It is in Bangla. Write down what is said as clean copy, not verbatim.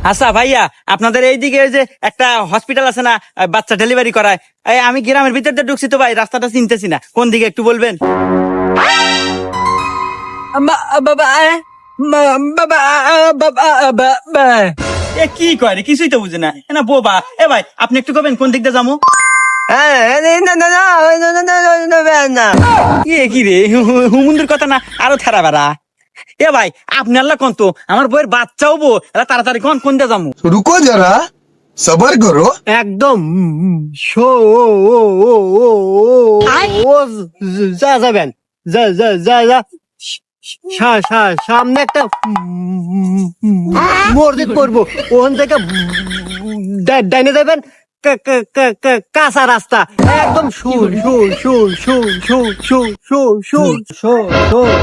আচ্ছা ভাইয়া, আপনাদের এইদিকে ওই যে একটা হসপিটাল আছে না, বাচ্চা ডেলিভারি করায়? আমি গ্রামের ভিতর দিয়ে ঢুকছি তো ভাই, রাস্তাটা চিনতেছি না, কোন দিকে একটু বলবেন? এ কি করে, কিছুই তো বুঝে না, না বোবা। এ ভাই আপনি একটু কবেন কোন দিক দিয়ে যাবো? কি রে, হুমুন্দির কথা না আরো থারা বেড়া। এ ভাই আপনি আল্লাহ কোন তো, আমার বইয়ের বাচ্চাও বো, তাড়াতাড়ি কোন কোন দিয়ে যাবো? रुको जरा सबर करो। একদম যা যাবেন, যা যা যা যা সামনে একটা মসজিদ করবো, ওখান থেকে ডাইনে যাবেন, কাঁচা রাস্তা, একদম সুর সুর সুর সুর সুর সুর সুর সুর সুর সুর